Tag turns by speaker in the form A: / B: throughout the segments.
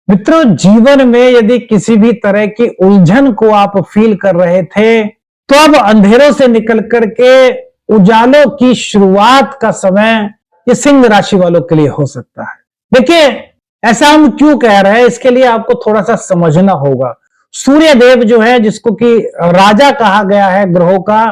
A: मित्रों, जीवन में यदि किसी भी तरह की उलझन को आप फील कर रहे थे, तो अब अंधेरों से निकल करके उजालों की शुरुआत का समय ये सिंह राशि वालों के लिए हो सकता है। देखिए, ऐसा हम क्यों कह रहे हैं, इसके लिए आपको थोड़ा सा समझना होगा। सूर्य देव जो है, जिसको कि राजा कहा गया है ग्रहों का,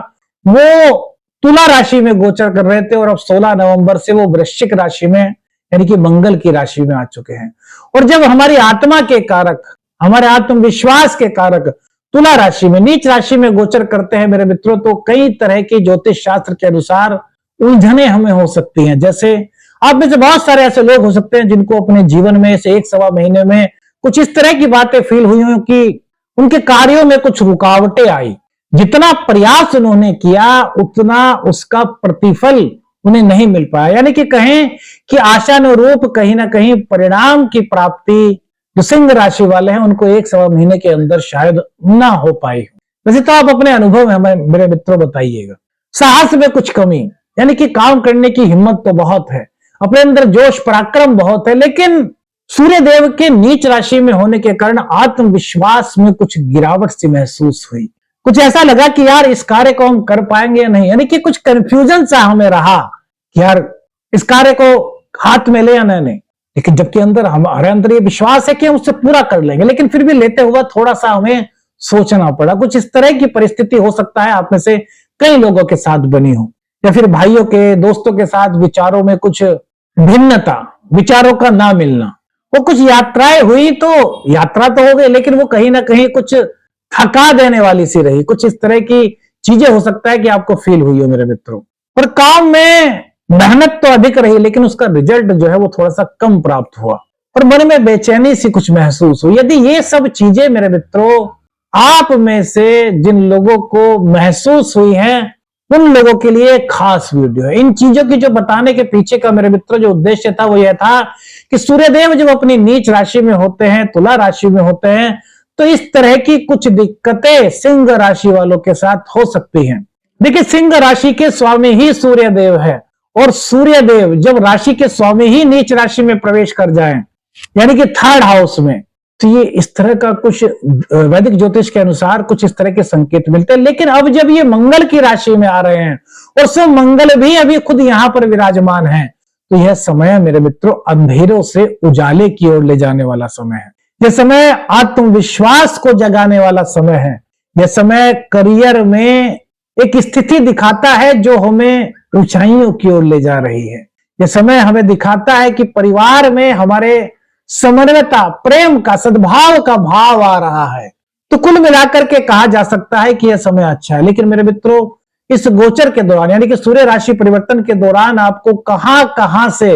A: वो तुला राशि में गोचर कर रहे थे और अब 16 नवंबर से वो वृश्चिक राशि में यानी कि मंगल की राशि में आ चुके हैं। और जब हमारी आत्मा के कारक, हमारे आत्मविश्वास के कारक तुला राशि में, नीच राशि में गोचर करते हैं मेरे मित्रों, तो कई तरह के ज्योतिष शास्त्र के अनुसार उलझने हमें हो सकती हैं। जैसे आप में से बहुत सारे ऐसे लोग हो सकते हैं जिनको अपने जीवन में से 1-1.25 महीने में कुछ इस तरह की बातें फील हुई हो कि उनके कार्यों में कुछ रुकावटें आई। जितना प्रयास उन्होंने किया उतना उसका प्रतिफल उन्हें नहीं मिल पाया, यानी कि कहें कि आशानुरूप कहीं ना कहीं परिणाम की प्राप्ति जो सिंह राशि वाले हैं उनको 1-1.25 महीने के अंदर शायद ना हो पाई। वैसे तो आप अपने अनुभव में हमें मेरे मित्रों बताइएगा। साहस में कुछ कमी, यानी कि काम करने की हिम्मत तो बहुत है, अपने अंदर जोश पराक्रम बहुत है, लेकिन सूर्य देव के नीच राशि में होने के कारण आत्मविश्वास में कुछ गिरावट सी महसूस हुई। कुछ ऐसा लगा कि यार इस कार्य को हम कर पाएंगे या नहीं, यानी कि कुछ कंफ्यूजन सा हमें रहा कि यार इस कार्य को हाथ में ले या नहीं। लेकिन जबकि अंदर हमारे अंदर ये विश्वास है कि हम उससे पूरा कर लेंगे, लेकिन फिर भी लेते हुआ थोड़ा सा हमें सोचना पड़ा। कुछ इस तरह की परिस्थिति हो सकता है आप में से कई लोगों के साथ बनी हो, या फिर भाइयों के, दोस्तों के साथ विचारों में कुछ भिन्नता, विचारों का ना मिलना। वो कुछ यात्राएं हुई तो यात्रा तो हो गई, लेकिन वो कहीं ना कहीं कुछ थका देने वाली सी रही। कुछ इस तरह की चीजें हो सकता है कि आपको फील हुई हो मेरे मित्रों। और काम में मेहनत तो अधिक रही, लेकिन उसका रिजल्ट जो है वो थोड़ा सा कम प्राप्त हुआ और मन में बेचैनी सी कुछ महसूस हुई। यदि ये सब चीजें मेरे मित्रों आप में से जिन लोगों को महसूस हुई हैं, उन लोगों के लिए खास वीडियो है। इन चीजों की जो बताने के पीछे का मेरे मित्रों जो उद्देश्य था वो यह था कि सूर्यदेव जब अपनी नीच राशि में होते हैं, तुला राशि में होते हैं, तो इस तरह की कुछ दिक्कतें सिंह राशि वालों के साथ हो सकती हैं। देखिए, सिंह राशि के स्वामी ही सूर्यदेव है, और सूर्यदेव जब राशि के स्वामी ही नीच राशि में प्रवेश कर जाएं, यानी कि 3rd हाउस में, तो ये इस तरह का कुछ वैदिक ज्योतिष के अनुसार कुछ इस तरह के संकेत मिलते हैं। लेकिन अब जब ये मंगल की राशि में आ रहे हैं और सब मंगल भी अभी खुद यहां पर विराजमान है, तो यह समय मेरे मित्रों अंधेरों से उजाले की ओर ले जाने वाला समय है। यह समय आत्मविश्वास को जगाने वाला समय है। यह समय करियर में एक स्थिति दिखाता है जो हमें ऊंचाइयों की ओर ले जा रही है। यह समय हमें दिखाता है कि परिवार में हमारे समन्वयता, प्रेम का, सद्भाव का भाव आ रहा है। तो कुल मिलाकर के कहा जा सकता है कि यह समय अच्छा है। लेकिन मेरे मित्रों, इस गोचर के दौरान यानी कि सूर्य राशि परिवर्तन के दौरान आपको कहां कहां से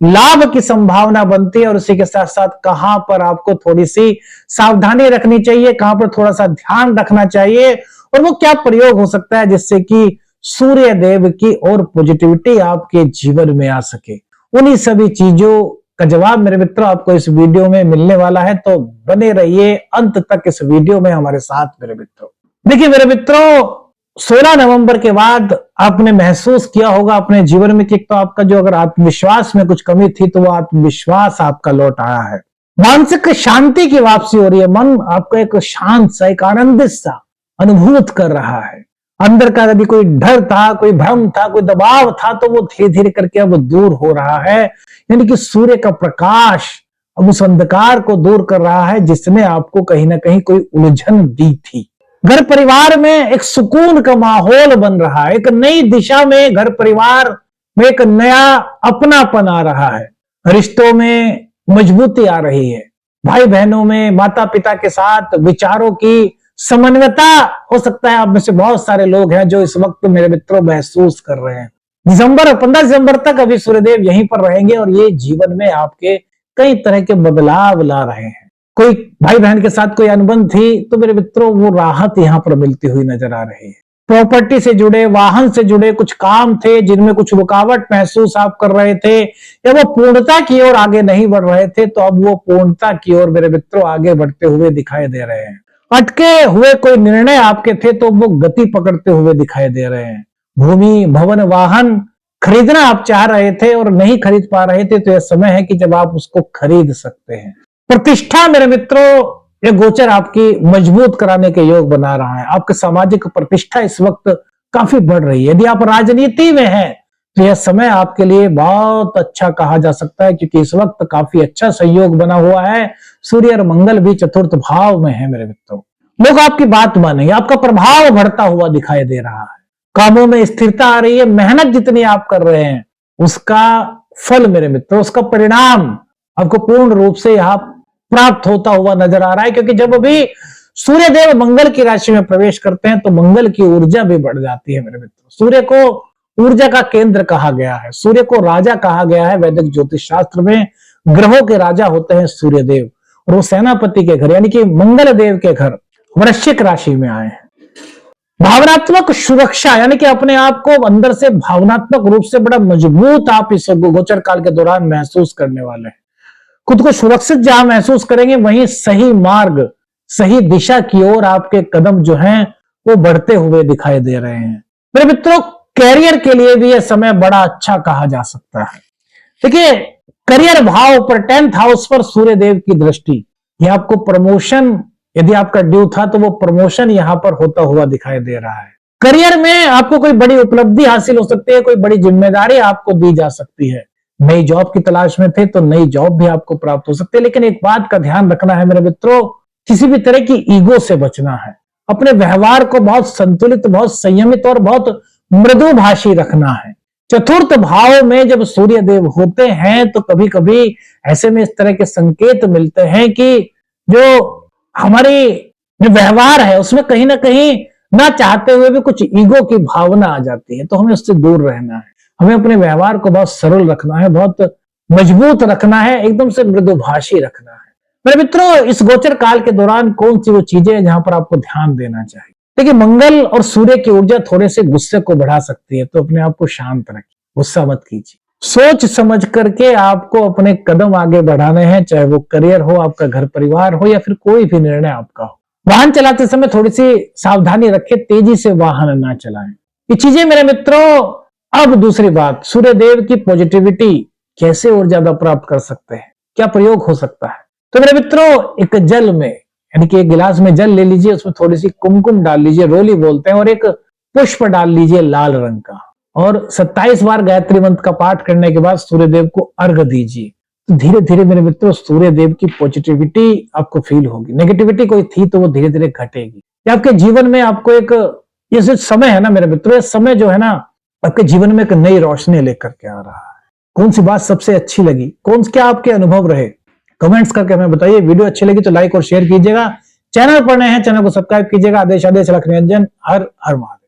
A: लाभ की संभावना बनती है और उसी के साथ साथ कहां पर आपको थोड़ी सी सावधानी रखनी चाहिए, कहां पर थोड़ा सा ध्यान रखना चाहिए, और वो क्या प्रयोग हो सकता है जिससे कि सूर्य देव की और पॉजिटिविटी आपके जीवन में आ सके। उन्हीं सभी चीजों का जवाब मेरे मित्रों आपको इस वीडियो में मिलने वाला है, तो बने रहिए अंत तक इस वीडियो में हमारे साथ मेरे मित्रों। देखिए मेरे मित्रों, 16 नवंबर के बाद आपने महसूस किया होगा अपने जीवन में कि तो आपका जो अगर आत्मविश्वास में कुछ कमी थी तो वो आत्मविश्वास आपका लौट आया है। मानसिक शांति की वापसी हो रही है। मन आपका एक शांत सा, एक आनंदित सा अनुभूत कर रहा है। अंदर का यदि कोई डर था, कोई भ्रम था, कोई दबाव था, तो वो धीरे धीरे करके अब दूर हो रहा है। यानी कि सूर्य का प्रकाश अब उस अंधकार को दूर कर रहा है जिसने आपको कहीं ना कहीं कोई उलझन दी थी। घर परिवार में एक सुकून का माहौल बन रहा है। एक नई दिशा में घर परिवार में एक नया अपनापन आ रहा है। रिश्तों में मजबूती आ रही है। भाई बहनों में, माता पिता के साथ विचारों की समन्वयता हो सकता है। आप में से बहुत सारे लोग हैं जो इस वक्त मेरे मित्रों महसूस कर रहे हैं। 15 दिसंबर तक अभी सूर्यदेव यहीं पर रहेंगे और ये जीवन में आपके कई तरह के बदलाव ला रहे हैं। कोई भाई बहन के साथ कोई अनबन थी तो मेरे मित्रों वो राहत यहां पर मिलती हुई नजर आ रही है। प्रॉपर्टी से जुड़े, वाहन से जुड़े कुछ काम थे जिनमें कुछ रुकावट महसूस आप कर रहे थे या वो पूर्णता की ओर आगे नहीं बढ़ रहे थे, तो अब वो पूर्णता की ओर मेरे मित्रों आगे बढ़ते हुए दिखाई दे रहे हैं। अटके हुए कोई निर्णय आपके थे तो वो गति पकड़ते हुए दिखाई दे रहे हैं। भूमि, भवन, वाहन खरीदना आप चाह रहे थे और नहीं खरीद पा रहे थे, तो यह समय है कि जब आप उसको खरीद सकते हैं। प्रतिष्ठा मेरे मित्रों, ये गोचर आपकी मजबूत कराने के योग बना रहा है। आपकी सामाजिक प्रतिष्ठा इस वक्त काफी बढ़ रही है। यदि आप राजनीति में हैं तो यह समय आपके लिए बहुत अच्छा कहा जा सकता है, क्योंकि इस वक्त काफी अच्छा संयोग बना हुआ है। सूर्य और मंगल भी चतुर्थ भाव में है मेरे मित्रों। लोग आपकी बात मानेंगे, आपका प्रभाव बढ़ता हुआ दिखाई दे रहा है। कामों में स्थिरता आ रही है। मेहनत जितनी आप कर रहे हैं उसका फल मेरे मित्रों, उसका परिणाम आपको पूर्ण रूप से यहां प्राप्त होता हुआ नजर आ रहा है। क्योंकि जब अभी सूर्य देव मंगल की राशि में प्रवेश करते हैं तो मंगल की ऊर्जा भी बढ़ जाती है मेरे मित्रों। सूर्य को ऊर्जा का केंद्र कहा गया है, सूर्य को राजा कहा गया है। वैदिक ज्योतिष शास्त्र में ग्रहों के राजा होते हैं सूर्य देव, और वो सेनापति के घर यानी कि मंगल देव के घर वृश्चिक राशि में आए हैं। भावनात्मक सुरक्षा यानी कि अपने आप को अंदर से भावनात्मक रूप से बड़ा मजबूत आप इस गोचर काल के दौरान महसूस करने वाले हैं। खुद को सुरक्षित जहां महसूस करेंगे वहीं सही मार्ग, सही दिशा की ओर आपके कदम जो हैं वो बढ़ते हुए दिखाई दे रहे हैं। मेरे मित्रों, कैरियर के लिए भी यह समय बड़ा अच्छा कहा जा सकता है। देखिए, करियर भाव पर 10th हाउस पर सूर्य देव की दृष्टि, यह आपको प्रमोशन, यदि आपका ड्यू था तो वो प्रमोशन यहां पर होता हुआ दिखाई दे रहा है। करियर में आपको कोई बड़ी उपलब्धि हासिल हो सकती है, कोई बड़ी जिम्मेदारी आपको दी जा सकती है। नई जॉब की तलाश में थे तो नई जॉब भी आपको प्राप्त हो सकती है। लेकिन एक बात का ध्यान रखना है मेरे मित्रों, किसी भी तरह की ईगो से बचना है। अपने व्यवहार को बहुत संतुलित, बहुत संयमित और बहुत मृदुभाषी रखना है। चतुर्थ भाव में जब सूर्य देव होते हैं तो कभी कभी ऐसे में इस तरह के संकेत मिलते हैं कि जो हमारी जो व्यवहार है उसमें कहीं ना कहीं ना चाहते हुए भी कुछ ईगो की भावना आ जाती है। तो हमें उससे दूर रहना है। हमें अपने व्यवहार को बहुत सरल रखना है, बहुत मजबूत रखना है, एकदम से मृदुभाषी रखना है। मेरे मित्रों, इस गोचर काल के दौरान कौन सी वो चीजें हैं जहां पर आपको ध्यान देना चाहिए? देखिए, मंगल और सूर्य की ऊर्जा थोड़े से गुस्से को बढ़ा सकती है, तो अपने आप को शांत रखिए, गुस्सा मत कीजिए। सोच समझ करके आपको अपने कदम आगे बढ़ाने हैं, चाहे वो करियर हो, आपका घर परिवार हो, या फिर कोई भी निर्णय आपका हो। वाहन चलाते समय थोड़ी सी सावधानी रखें, तेजी से वाहन ना चलाएं। ये चीजें मेरे मित्रों। अब दूसरी बात, सूर्य देव की पॉजिटिविटी कैसे और ज्यादा प्राप्त कर सकते हैं, क्या प्रयोग हो सकता है? तो मेरे मित्रों, एक जल में यानी कि एक गिलास में जल ले लीजिए, उसमें थोड़ी सी कुमकुम डाल लीजिए, रोली बोलते हैं, और एक पुष्प डाल लीजिए लाल रंग का, और 27 बार गायत्री मंत्र का पाठ करने के बाद सूर्य देव को अर्घ दीजिए। तो धीरे धीरे मेरे मित्रों सूर्य देव की पॉजिटिविटी आपको फील होगी। नेगेटिविटी कोई थी तो वो धीरे धीरे घटेगी। आपके जीवन में आपको एक, ये जो समय है ना मेरे मित्रों, इस समय जो है ना आपके जीवन में एक नई रोशनी लेकर के आ रहा है। कौन सी बात सबसे अच्छी लगी, क्या आपके अनुभव रहे, कमेंट्स करके हमें बताइए। वीडियो अच्छी लगी तो लाइक और शेयर कीजिएगा। चैनल पर नए हैं, चैनल को सब्सक्राइब कीजिएगा। आदेश लख निरंजन। हर हर महादेव।